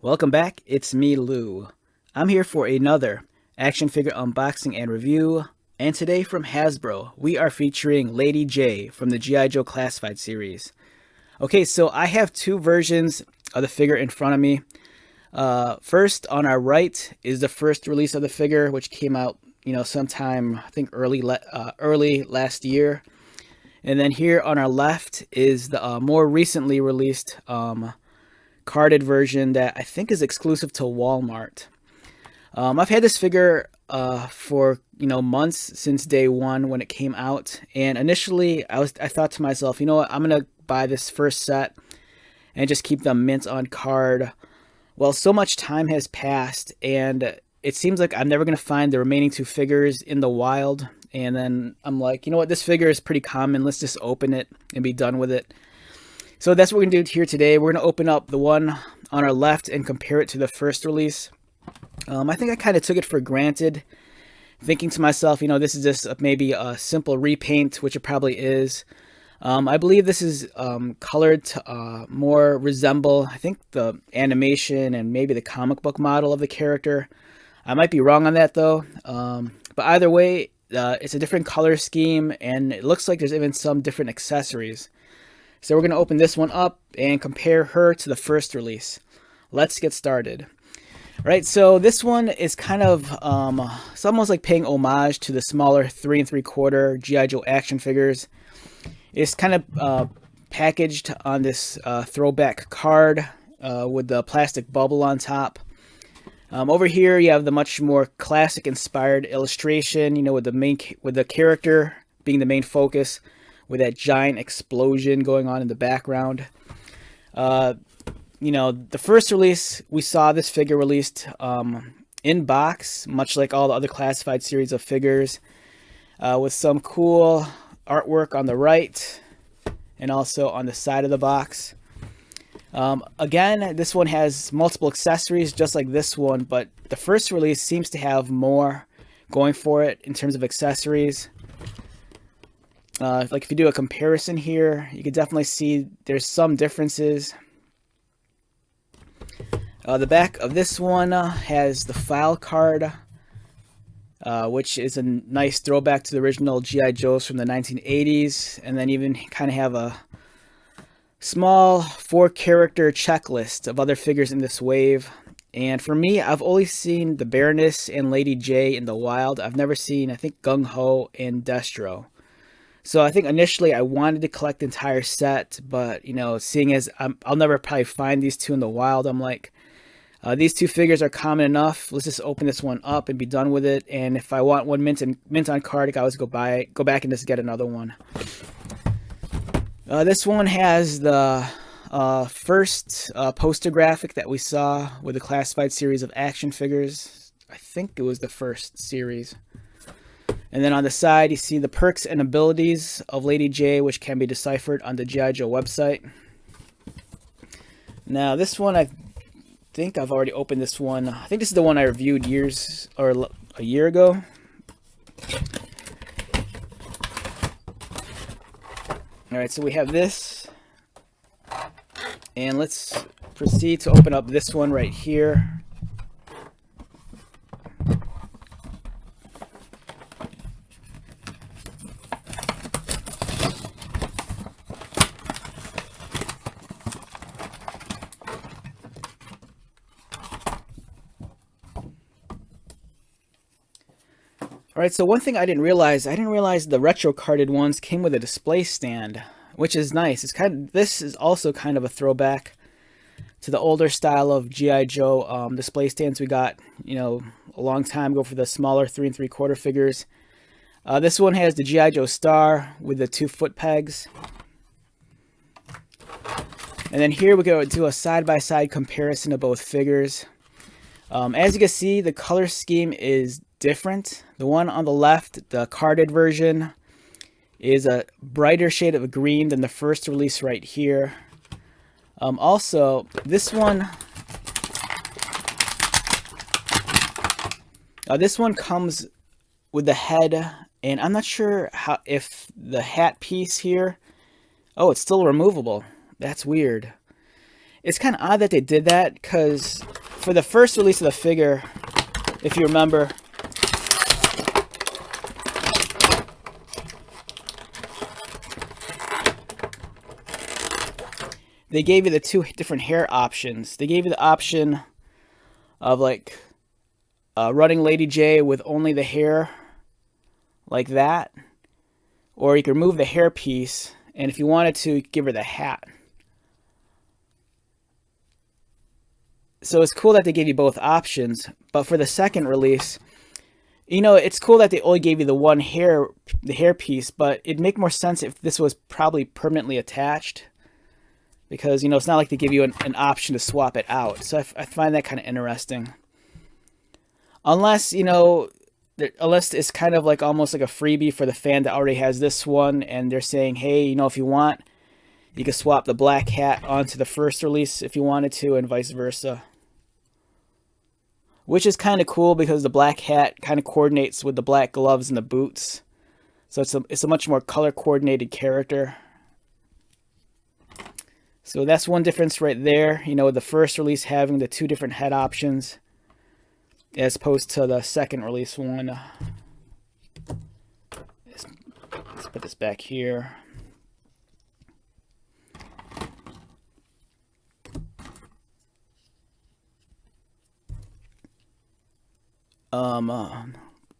Welcome back, it's me, Lou. I'm here for another action figure unboxing and review, and today from Hasbro, we are featuring Lady Jaye from the G.I. Joe Classified series. Okay, so I have two versions of the figure in front of me. First, on our right is the first release of the figure, which came out, sometime, I think, early last year. And then here on our left is the more recently released carded version that I think is exclusive to Walmart. I've had this figure for months, since day one when it came out, and initially I thought to myself, you know what, I'm gonna buy this first set and just keep them mint on card. Well, so much time has passed, and it seems like I'm never gonna find the remaining two figures in the wild. And then I'm like, you know what, this figure is pretty common. Let's just open it and be done with it. So that's what we're going to do here today. We're going to open up the one on our left and compare it to the first release. I think I kind of took it for granted, thinking to myself, this is just maybe a simple repaint, which it probably is. I believe this is colored to more resemble, I think, the animation and maybe the comic book model of the character. I might be wrong on that, though. But either way, it's a different color scheme, and it looks like there's even some different accessories. So we're going to open this one up and compare her to the first release. Let's get started. All right, so this one is kind of, it's almost like paying homage to the smaller 3 3/4 G.I. Joe action figures. It's kind of packaged on this throwback card with the plastic bubble on top. Over here, you have the much more classic-inspired illustration, with the character being the main focus, with that giant explosion going on in the background. The first release, we saw this figure released in box, much like all the other classified series of figures, with some cool artwork on the right and also on the side of the box. Again, this one has multiple accessories just like this one, but the first release seems to have more going for it in terms of accessories. Like if you do a comparison here, you can definitely see there's some differences. The back of this one has the file card, which is a nice throwback to the original G.I. Joes from the 1980s, and then even kind of have a small 4-character checklist of other figures in this wave. And for me, I've only seen the Baroness and Lady Jaye in the wild. I've never seen, I think, Gung Ho and Destro. So I think initially I wanted to collect the entire set, but seeing as I'll never probably find these two in the wild, I'm like, these two figures are common enough. Let's just open this one up and be done with it. And if I want one mint on card, I can always go back and just get another one. This one has the first poster graphic that we saw with the classified series of action figures. I think it was the first series. And then on the side, you see the perks and abilities of Lady Jaye, which can be deciphered on the G.I. Joe website. Now, this one, I think I've already opened this one. I think this is the one I reviewed a year ago. All right, so we have this, and let's proceed to open up this one right here. Alright, so one thing I didn't realize the retro carded ones came with a display stand, which is nice. This is also kind of a throwback to the older style of G.I. Joe display stands we got, a long time ago for the smaller 3 3/4 figures. This one has the G.I. Joe star with the 2 foot pegs. And then here we go do a side-by-side comparison of both figures. As you can see, the color scheme is different. The one on the left, the carded version, is a brighter shade of green than the first release right here. Also, this one comes with the head, and I'm not sure if the hat piece here, oh, it's still removable. That's weird. It's kind of odd that they did that, because for the first release of the figure, if you remember, they gave you the two different hair options. They gave you the option of like running Lady Jaye with only the hair like that, or you could remove the hair piece, and if you wanted to, give her the hat. So it's cool that they gave you both options, but for the second release, you know, it's cool that they only gave you the hair piece, but it'd make more sense if this was probably permanently attached, because, you know, it's not like they give you an option to swap it out. So I find that kind of interesting. Unless, you know, unless it's kind of like almost like a freebie for the fan that already has this one, and they're saying, hey, you know, if you want, you could swap the black hat onto the first release if you wanted to, and vice versa. Which is kind of cool, because the black hat kind of coordinates with the black gloves and the boots. So it's a much more color coordinated character. So that's one difference right there. You know, the first release having the two different head options, as opposed to the second release one. Let's put this back here.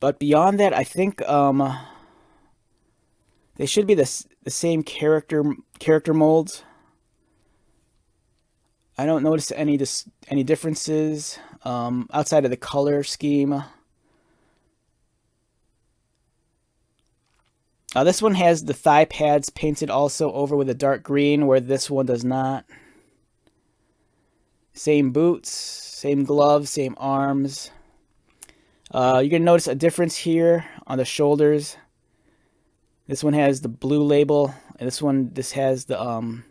But beyond that, I think they should be the same character molds. I don't notice any differences outside of the color scheme. This one has the thigh pads painted also over with a dark green, where this one does not. Same boots, same gloves, same arms. You're going to notice a difference here on the shoulders. This one has the blue label, and this has the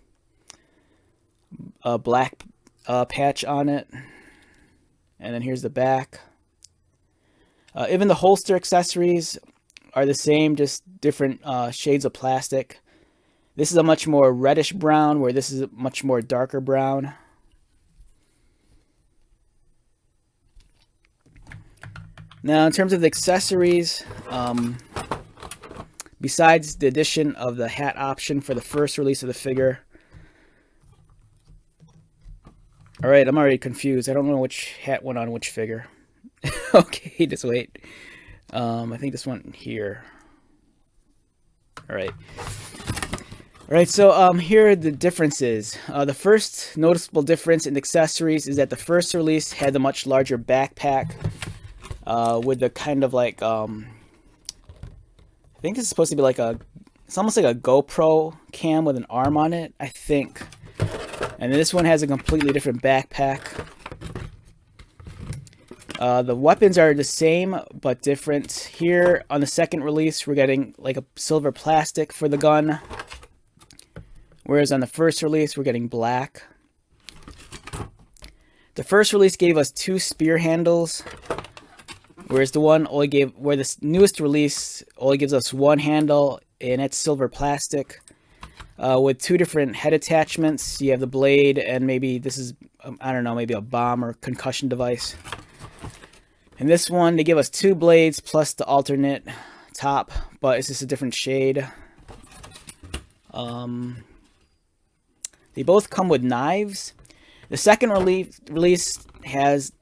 black patch on it. And then here's the back. Even the holster accessories are the same, just different shades of plastic. This is a much more reddish brown, where this is a much more darker brown. Now, in terms of the accessories, besides the addition of the hat option for the first release of the figure. Alright, I'm already confused. I don't know which hat went on which figure. Okay, just wait. I think this one here. Alright. Alright, so here are the differences. The first noticeable difference in accessories is that the first release had the much larger backpack. With the kind of like, I think this is supposed to be like it's almost like a GoPro cam with an arm on it, I think. And then this one has a completely different backpack. The weapons are the same, but different. Here, on the second release, we're getting like a silver plastic for the gun. Whereas on the first release, we're getting black. The first release gave us two spear handles, whereas where this newest release only gives us one handle, and it's silver plastic, with two different head attachments. You have the blade, and maybe this is, I don't know, maybe a bomb or concussion device. And this one, they give us two blades plus the alternate top, but it's just a different shade. They both come with knives. The second release has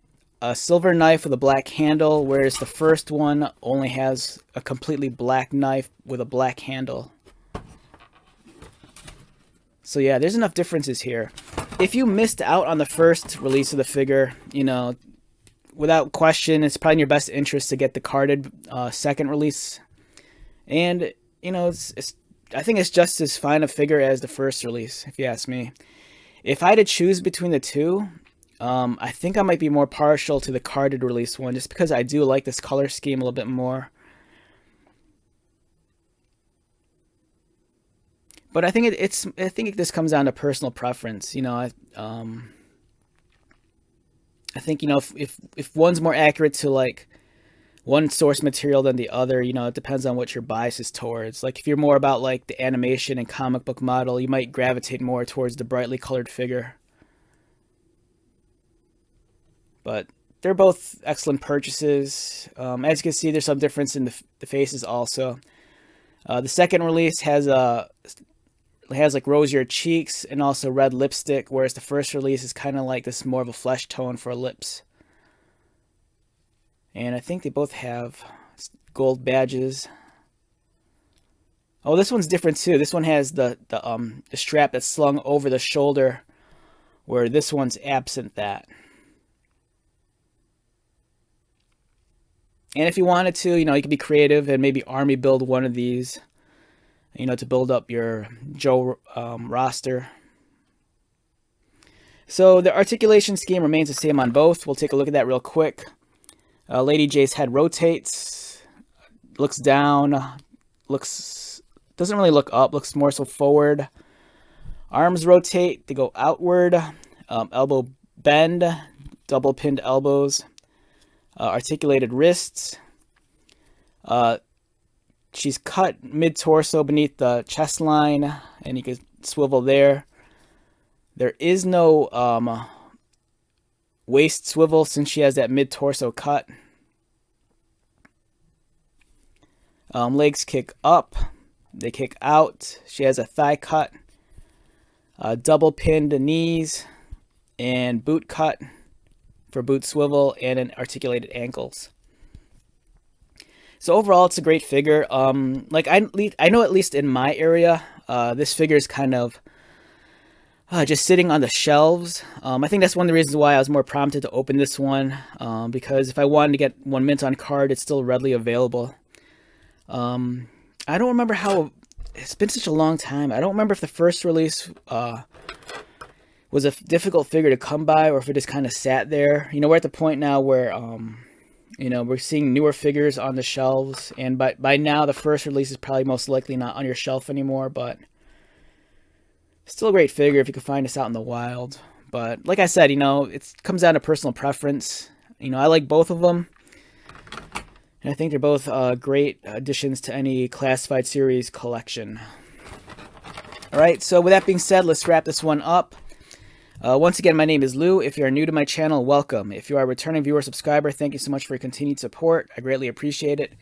a silver knife with a black handle, whereas the first one only has a completely black knife with a black handle. So yeah, there's enough differences here. If you missed out on the first release of the figure, you know, without question, it's probably in your best interest to get the carded second release. And, you know, I think it's just as fine a figure as the first release, if you ask me. If I had to choose between the two, I think I might be more partial to the carded release one, just because I do like this color scheme a little bit more. But I think I think this comes down to personal preference. You know, I think, you know, if one's more accurate to like one source material than the other, you know, it depends on what your bias is towards. Like if you're more about like the animation and comic book model, you might gravitate more towards the brightly colored figure. but they're both excellent purchases. As you can see, there's some difference in the faces also. The second release has like rosier cheeks and also red lipstick, whereas the first release is kind of like this more of a flesh tone for lips. And I think they both have gold badges. Oh, this one's different too. This one has the strap that's slung over the shoulder, where this one's absent that. And if you wanted to, you could be creative and maybe army build one of these, to build up your Joe roster. So the articulation scheme remains the same on both. We'll take a look at that real quick. Lady Jaye's head rotates, looks down, doesn't really look up, looks more so forward. Arms rotate, they go outward. Elbow bend, double pinned elbows. Articulated wrists. She's cut mid-torso beneath the chest line, and you can swivel there. There is no waist swivel since she has that mid-torso cut. Legs kick up, they kick out. She has a thigh cut, double pinned knees, and boot cut for boot swivel, and an articulated ankles. So overall, it's a great figure. Like I know, at least in my area, this figure is kind of just sitting on the shelves. I think that's one of the reasons why I was more prompted to open this one, because if I wanted to get one mint on card, it's still readily available. I don't remember how. It's been such a long time. I don't remember if the first release was a difficult figure to come by, or if it just kind of sat there. We're at the point now where we're seeing newer figures on the shelves, and by now the first release is probably most likely not on your shelf anymore, but still a great figure if you could find this out in the wild. But like I said, it comes down to personal preference. I like both of them, and I think they're both great additions to any classified series collection. Alright, so with that being said, let's wrap this one up. Once again, my name is Lou. If you are new to my channel, welcome. If you are a returning viewer or subscriber, thank you so much for your continued support. I greatly appreciate it.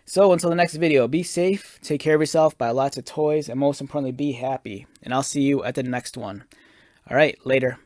So until the next video, be safe, take care of yourself, buy lots of toys, and most importantly, be happy. And I'll see you at the next one. Alright, later.